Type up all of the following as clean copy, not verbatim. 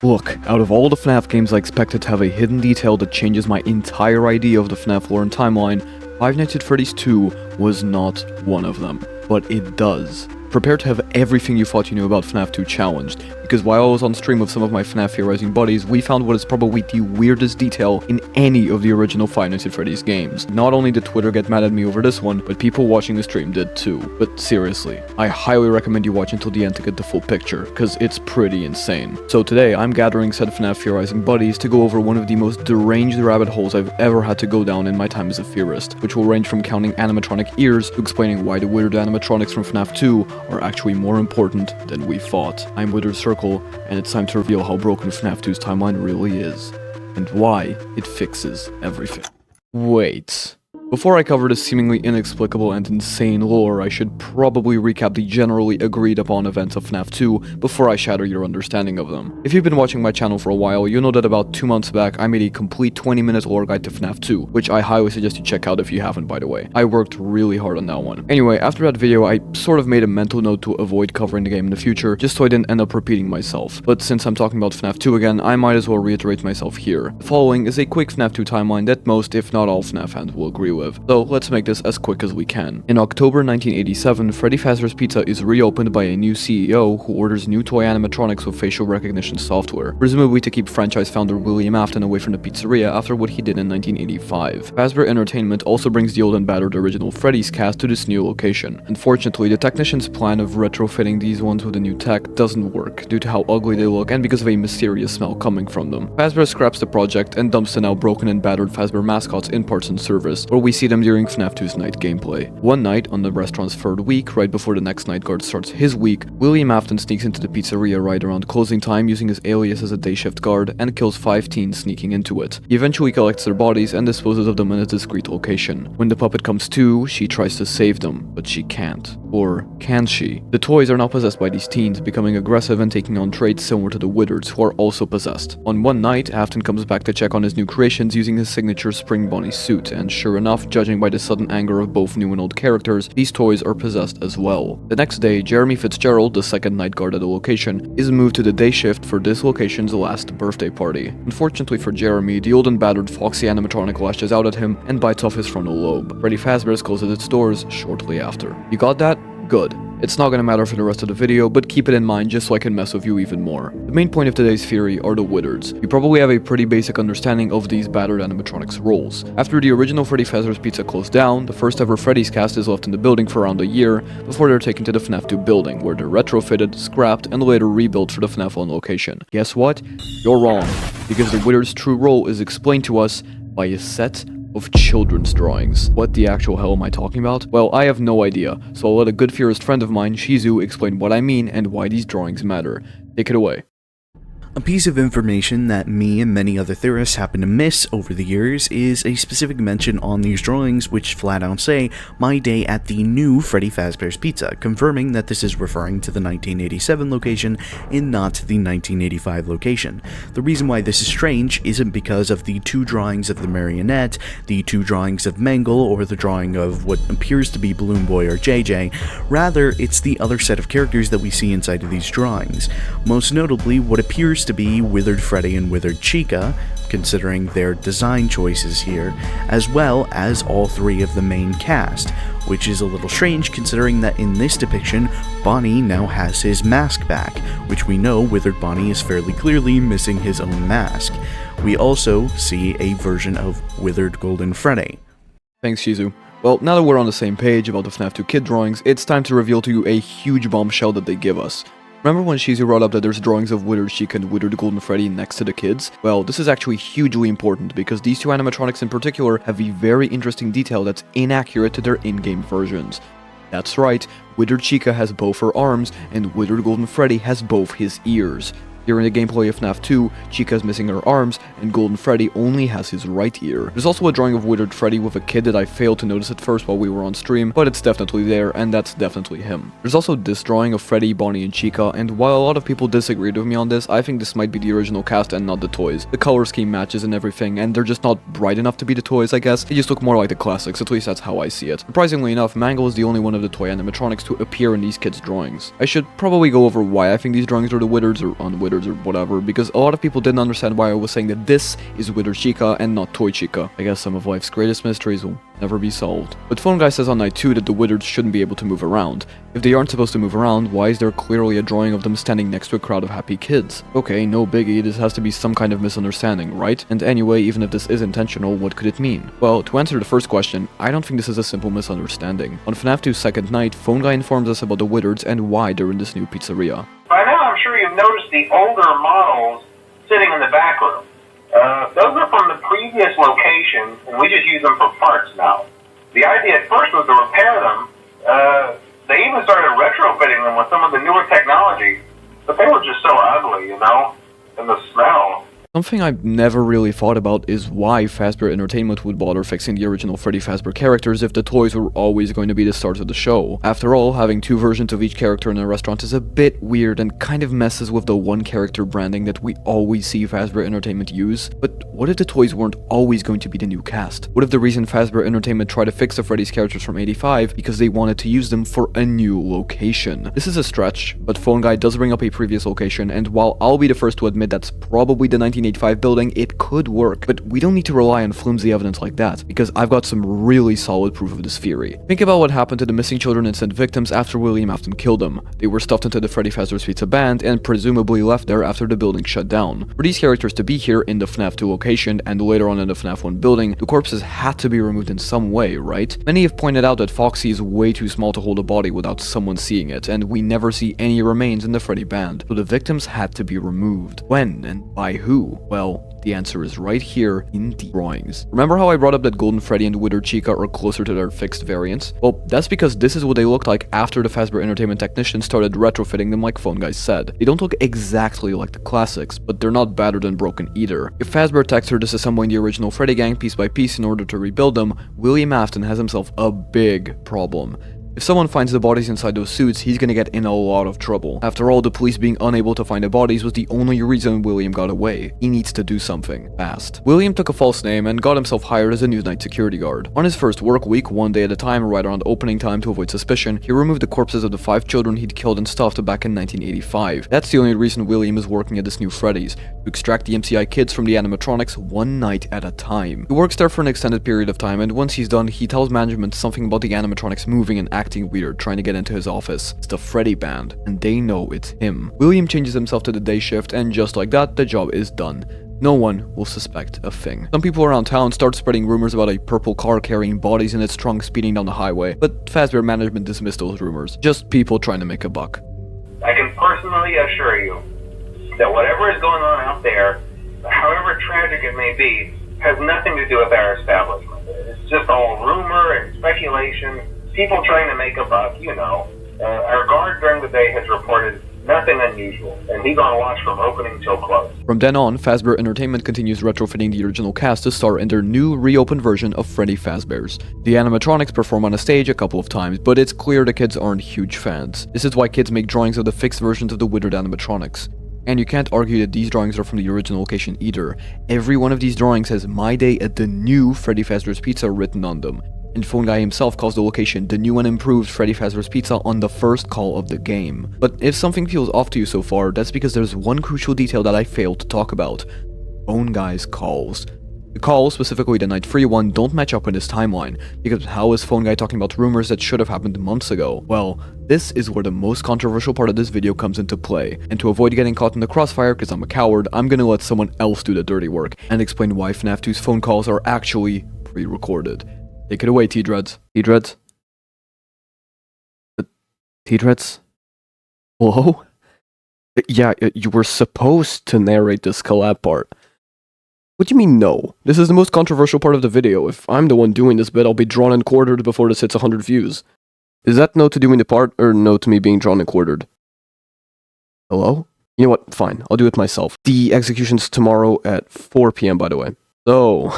Look, out of all the FNAF games I expected to have a hidden detail that changes my entire idea of the FNAF lore and timeline, Five Nights at Freddy's 2 was not one of them. But it does. Prepare to have everything you thought you knew about FNAF 2 challenged, because while I was on stream with some of my FNAF theorizing buddies, we found what is probably the weirdest detail in any of the original Five Nights at Freddy's games. Not only did Twitter get mad at me over this one, but people watching the stream did too. But seriously, I highly recommend you watch until the end to get the full picture, cause it's pretty insane. So today, I'm gathering said FNAF theorizing buddies to go over one of the most deranged rabbit holes I've ever had to go down in my time as a theorist, which will range from counting animatronic ears to explaining why the weird animatronics from FNAF 2 are actually more important than we thought. I'm WitheredCircle, and it's time to reveal how broken FNAF 2's timeline really is, and why it fixes everything. Wait. Before I cover the seemingly inexplicable and insane lore, I should probably recap the generally agreed upon events of FNAF 2 before I shatter your understanding of them. If you've been watching my channel for a while, you know that about 2 months back I made a complete 20-minute lore guide to FNAF 2, which I highly suggest you check out if you haven't, by the way. I worked really hard on that one. Anyway, after that video I sort of made a mental note to avoid covering the game in the future, just so I didn't end up repeating myself. But since I'm talking about FNAF 2 again, I might as well reiterate myself here. The following is a quick FNAF 2 timeline that most, if not all, FNAF fans will agree with. So let's make this as quick as we can. In October 1987, Freddy Fazbear's Pizza is reopened by a new CEO who orders new toy animatronics with facial recognition software, presumably to keep franchise founder William Afton away from the pizzeria after what he did in 1985. Fazbear Entertainment also brings the old and battered original Freddy's cast to this new location. Unfortunately, the technicians' plan of retrofitting these ones with the new tech doesn't work, due to how ugly they look and because of a mysterious smell coming from them. Fazbear scraps the project and dumps the now broken and battered Fazbear mascots in parts and service, where we see them during FNAF 2's night gameplay. One night, on the restaurant's third week, right before the next night guard starts his week, William Afton sneaks into the pizzeria right around closing time using his alias as a day shift guard and kills 5 teens sneaking into it. He eventually collects their bodies and disposes of them in a discreet location. When the puppet comes to, she tries to save them, but she can't. Or can she? The toys are now possessed by these teens, becoming aggressive and taking on traits similar to the Withereds, who are also possessed. On one night, Afton comes back to check on his new creations using his signature Spring Bonnie suit, and sure enough, judging by the sudden anger of both new and old characters, these toys are possessed as well. The next day, Jeremy Fitzgerald, the second night guard at the location, is moved to the day shift for this location's last birthday party. Unfortunately for Jeremy, the old and battered Foxy animatronic lashes out at him and bites off his frontal lobe. Freddy Fazbear's closes its doors shortly after. You got that? Good. It's not gonna matter for the rest of the video, but keep it in mind just so I can mess with you even more. The main point of today's theory are the Withereds. You probably have a pretty basic understanding of these battered animatronics' roles. After the original Freddy Fazbear's Pizza closed down, the first ever Freddy's cast is left in the building for around a year before they're taken to the FNAF 2 building, where they're retrofitted, scrapped, and later rebuilt for the FNAF 1 location. Guess what? You're wrong, because the Withereds' true role is explained to us by a set of children's drawings. What the actual hell am I talking about? Well, I have no idea, so I'll let a good theorist friend of mine, Shizu, explain what I mean and why these drawings matter. Take it away. A piece of information that me and many other theorists happen to miss over the years is a specific mention on these drawings which flat out say, "My day at the new Freddy Fazbear's Pizza," confirming that this is referring to the 1987 location and not the 1985 location. The reason why this is strange isn't because of the 2 drawings of the marionette, the 2 drawings of Mangle, or the drawing of what appears to be Balloon Boy or JJ, rather it's the other set of characters that we see inside of these drawings. Most notably, what appears to be Withered Freddy and Withered Chica, considering their design choices here, as well as all 3 of the main cast, which is a little strange considering that in this depiction, Bonnie now has his mask back, which we know Withered Bonnie is fairly clearly missing his own mask. We also see a version of Withered Golden Freddy. Thanks, Shizu. Well, now that we're on the same page about the FNAF 2 kid drawings, it's time to reveal to you a huge bombshell that they give us. Remember when Shizu brought up that there's drawings of Withered Chica and Withered Golden Freddy next to the kids? Well, this is actually hugely important because these 2 animatronics in particular have a very interesting detail that's inaccurate to their in-game versions. That's right, Withered Chica has both her arms and Withered Golden Freddy has both his ears. During the gameplay of FNAF 2, Chica is missing her arms, and Golden Freddy only has his right ear. There's also a drawing of Withered Freddy with a kid that I failed to notice at first while we were on stream, but it's definitely there, and that's definitely him. There's also this drawing of Freddy, Bonnie, and Chica, and while a lot of people disagreed with me on this, I think this might be the original cast and not the toys. The color scheme matches and everything, and they're just not bright enough to be the toys, I guess. They just look more like the classics, at least that's how I see it. Surprisingly enough, Mangle is the only one of the toy animatronics to appear in these kids' drawings. I should probably go over why I think these drawings are the Withereds or unwithereds Wizards or whatever, because a lot of people didn't understand why I was saying that this is Withered Chica and not Toy Chica. I guess some of life's greatest mysteries will never be solved. But Phone Guy says on night 2 that the Wizards shouldn't be able to move around. If they aren't supposed to move around, why is there clearly a drawing of them standing next to a crowd of happy kids? Okay, no biggie, this has to be some kind of misunderstanding, right? And anyway, even if this is intentional, what could it mean? Well, to answer the first question, I don't think this is a simple misunderstanding. On FNAF 2's second night, Phone Guy informs us about the Wizards and why they're in this new pizzeria. By now, I'm sure you've noticed the older models sitting in the back room. Those are from the previous location, and we just use them for parts now. The idea at first was to repair them. They even started retrofitting them with some of the newer technology, but they were just so ugly, you know? And the smell. Something I've never really thought about is why Fazbear Entertainment would bother fixing the original Freddy Fazbear characters if the toys were always going to be the stars of the show. After all, having 2 versions of each character in a restaurant is a bit weird and kind of messes with the one character branding that we always see Fazbear Entertainment use. But what if the toys weren't always going to be the new cast? What if the reason Fazbear Entertainment tried to fix the Freddy's characters from 85 because they wanted to use them for a new location? This is a stretch, but Phone Guy does bring up a previous location, and while I'll be the first to admit that's probably the 1985 building, it could work. But we don't need to rely on flimsy evidence like that, because I've got some really solid proof of this theory. Think about what happened to the missing children and sent victims after William Afton killed them. They were stuffed into the Freddy Fazbear's Pizza band and presumably left there after the building shut down. For these characters to be here in the FNAF 2 location and later on in the FNAF 1 building, the corpses had to be removed in some way, right? Many have pointed out that Foxy is way too small to hold a body without someone seeing it, and we never see any remains in the Freddy band, so the victims had to be removed. When and by who? Well, the answer is right here in the drawings. Remember how I brought up that Golden Freddy and Withered Chica are closer to their fixed variants? Well, that's because this is what they looked like after the Fazbear Entertainment technicians started retrofitting them like Phone Guy said. They don't look exactly like the classics, but they're not battered and broken either. If Fazbear techs are disassembling the original Freddy gang piece by piece in order to rebuild them, William Afton has himself a big problem. If someone finds the bodies inside those suits, he's gonna get in a lot of trouble. After all, the police being unable to find the bodies was the only reason William got away. He needs to do something fast. William took a false name and got himself hired as a Newsnight security guard. On his first work week, one day at a time, right around opening time to avoid suspicion, he removed the corpses of the 5 children he'd killed and stuffed back in 1985. That's the only reason William is working at this new Freddy's, to extract the MCI kids from the animatronics one night at a time. He works there for an extended period of time, and once he's done, he tells management something about the animatronics moving and acting weird, trying to get into his office. It's the Freddy band, and they know it's him. William changes himself to the day shift, and just like that, the job is done. No one will suspect a thing. Some people around town start spreading rumors about a purple car carrying bodies in its trunk speeding down the highway, but Fazbear management dismissed those rumors. Just people trying to make a buck. I can personally assure you that whatever is going on out there, however tragic it may be, has nothing to do with our establishment. It's just all rumor and speculation. People trying to make a buck, you know. Our guard during the day has reported nothing unusual, and he's on watch from opening till close. From then on, Fazbear Entertainment continues retrofitting the original cast to star in their new, reopened version of Freddy Fazbear's. The animatronics perform on a stage a couple of times, but it's clear the kids aren't huge fans. This is why kids make drawings of the fixed versions of the withered animatronics. And you can't argue that these drawings are from the original location either. Every one of these drawings has My Day at the new Freddy Fazbear's Pizza written on them. And Phone Guy himself calls the location the new and improved Freddy Fazbear's Pizza on the first call of the game. But if something feels off to you so far, that's because there's one crucial detail that I failed to talk about. Phone Guy's calls. The calls, specifically the Night 3 one, don't match up in this timeline, because how is Phone Guy talking about rumors that should have happened months ago? Well, this is where the most controversial part of this video comes into play, and to avoid getting caught in the crossfire because I'm a coward, I'm gonna let someone else do the dirty work, and explain why FNAF 2's phone calls are actually pre-recorded. Take it away, T-Dreads. T-Dreads? T-Dreads? Hello? Yeah, you were supposed to narrate this collab part. What do you mean no? This is the most controversial part of the video. If I'm the one doing this bit, I'll be drawn and quartered before this hits 100 views. Is that no to doing the part, or no to me being drawn and quartered? Hello? You know what? Fine. I'll do it myself. The execution's tomorrow at 4 PM, by the way. So...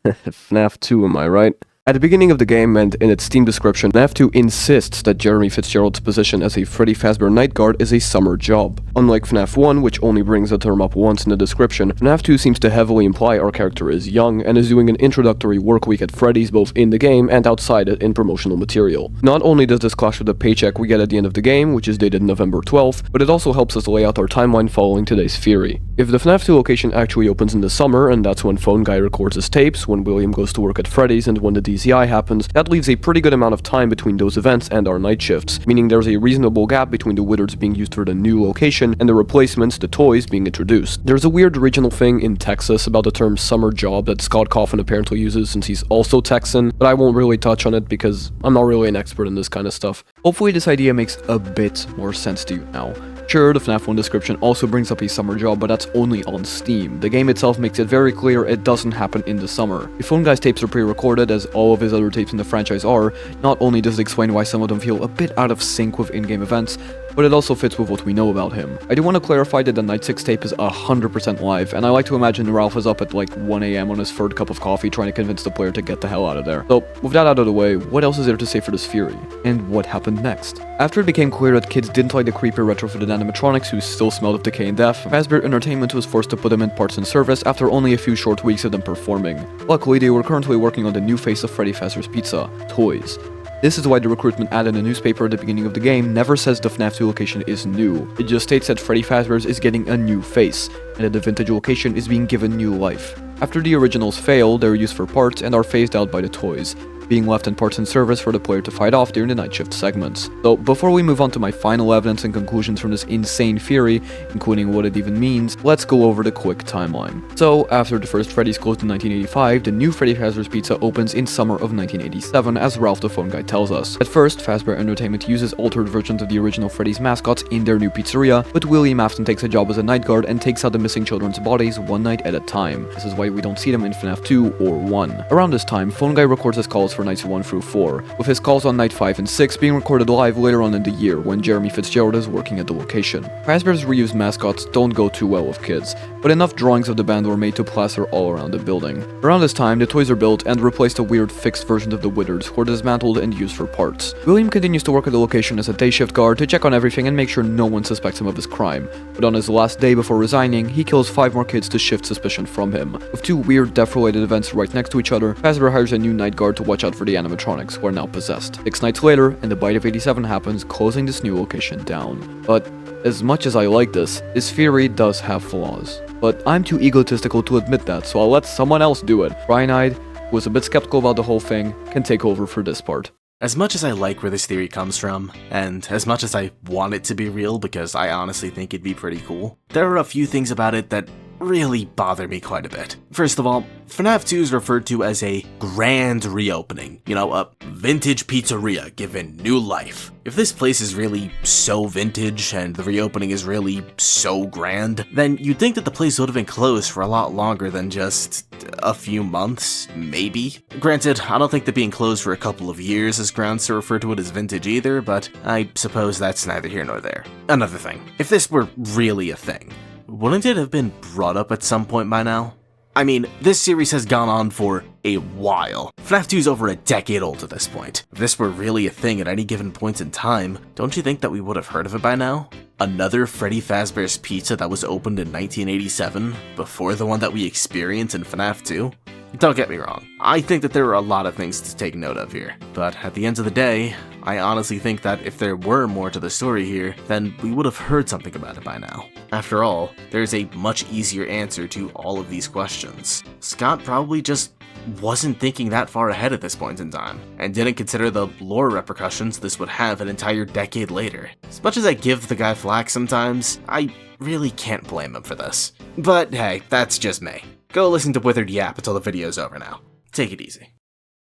FNAF 2, am I right? At the beginning of the game and in its Steam description, FNAF 2 insists that Jeremy Fitzgerald's position as a Freddy Fazbear Night Guard is a summer job. Unlike FNAF 1, which only brings the term up once in the description, FNAF 2 seems to heavily imply our character is young and is doing an introductory work week at Freddy's both in the game and outside it in promotional material. Not only does this clash with the paycheck we get at the end of the game, which is dated November 12th, but it also helps us lay out our timeline following today's theory. If the FNAF 2 location actually opens in the summer, and that's when Phone Guy records his tapes, when William goes to work at Freddy's, and when the DCI happens, that leaves a pretty good amount of time between those events and our night shifts, meaning there's a reasonable gap between the Withered's being used for the new location and the replacements, the toys, being introduced. There's a weird regional thing in Texas about the term summer job that Scott Coffin apparently uses since he's also Texan, but I won't really touch on it because I'm not really an expert in this kind of stuff. Hopefully this idea makes a bit more sense to you now. Sure, the FNAF 1 description also brings up a summer job, but that's only on Steam. The game itself makes it very clear it doesn't happen in the summer. If Phone Guy's tapes are pre-recorded, as all of his other tapes in the franchise are, not only does it explain why some of them feel a bit out of sync with in-game events, but it also fits with what we know about him. I do want to clarify that the Night 6 tape is 100% live, and I like to imagine Ralph is up at like 1 AM on his third cup of coffee trying to convince the player to get the hell out of there. So, with that out of the way, what else is there to say for this theory? And what happened next? After it became clear that kids didn't like the creepy retrofitted animatronics who still smelled of decay and death, Fazbear Entertainment was forced to put them in parts and service after only a few short weeks of them performing. Luckily, they were currently working on the new face of Freddy Fazbear's Pizza, Toys. This is why the recruitment ad in the newspaper at the beginning of the game never says the FNAF 2 location is new. It just states that Freddy Fazbear's is getting a new face, and that the vintage location is being given new life. After the originals fail, they're used for parts and are phased out by the toys, being left in parts and service for the player to fight off during the night shift segments. So before we move on to my final evidence and conclusions from this insane theory, including what it even means, let's go over the quick timeline. So after the first Freddy's closed in 1985, the new Freddy Fazbear's Pizza opens in summer of 1987, as Ralph the Phone Guy tells us. At first, Fazbear Entertainment uses altered versions of the original Freddy's mascots in their new pizzeria, but William Afton takes a job as a night guard and takes out the missing children's bodies one night at a time. This is why we don't see them in FNAF 2 or 1. Around this time, Phone Guy records his calls for nights 1 through 4, with his calls on night 5 and 6 being recorded live later on in the year when Jeremy Fitzgerald is working at the location. Fazbear's reused mascots don't go too well with kids, but enough drawings of the band were made to plaster all around the building. Around this time, the toys are built and replace the weird fixed versions of the Withered's who are dismantled and used for parts. William continues to work at the location as a day shift guard to check on everything and make sure no one suspects him of his crime, but on his last day before resigning, he kills 5 more kids to shift suspicion from him. With 2 weird death-related events right next to each other, Fazbear hires a new night guard to watch out for the animatronics, who are now possessed. 6 nights later, and the bite of 87 happens, closing this new location down. But as much as I like this theory does have flaws. But I'm too egotistical to admit that, so I'll let someone else do it. Brian-eyed, who was a bit skeptical about the whole thing, can take over for this part. As much as I like where this theory comes from, and as much as I want it to be real because I honestly think it'd be pretty cool, there are a few things about it that really bother me quite a bit. First of all, FNAF 2 is referred to as a grand reopening. You know, a vintage pizzeria given new life. If this place is really so vintage and the reopening is really so grand, then you'd think that the place would have been closed for a lot longer than just a few months, maybe. Granted, I don't think that being closed for a couple of years is grounds to refer to it as vintage either, but I suppose that's neither here nor there. Another thing, if this were really a thing, wouldn't it have been brought up at some point by now? I mean, this series has gone on for a while. FNAF 2 is over a decade old at this point. If this were really a thing at any given point in time, don't you think that we would have heard of it by now? Another Freddy Fazbear's Pizza that was opened in 1987, before the one that we experience in FNAF 2? Don't get me wrong, I think that there are a lot of things to take note of here, but at the end of the day, I honestly think that if there were more to the story here, then we would have heard something about it by now. After all, there's a much easier answer to all of these questions. Scott probably just wasn't thinking that far ahead at this point in time, and didn't consider the lore repercussions this would have an entire decade later. As much as I give the guy flack sometimes, I really can't blame him for this. But hey, that's just me. Go listen to Withered Yap until the video's over now. Take it easy.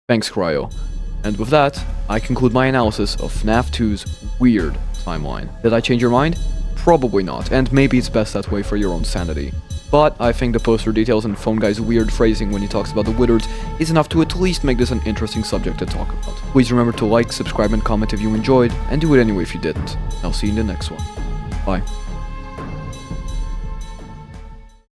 Thanks, Cryo. And with that, I conclude my analysis of FNAF 2's weird timeline. Did I change your mind? Probably not, and maybe it's best that way for your own sanity. But I think the poster details and Phone Guy's weird phrasing when he talks about the Withered's is enough to at least make this an interesting subject to talk about. Please remember to like, subscribe, and comment if you enjoyed, and do it anyway if you didn't. I'll see you in the next one. Bye.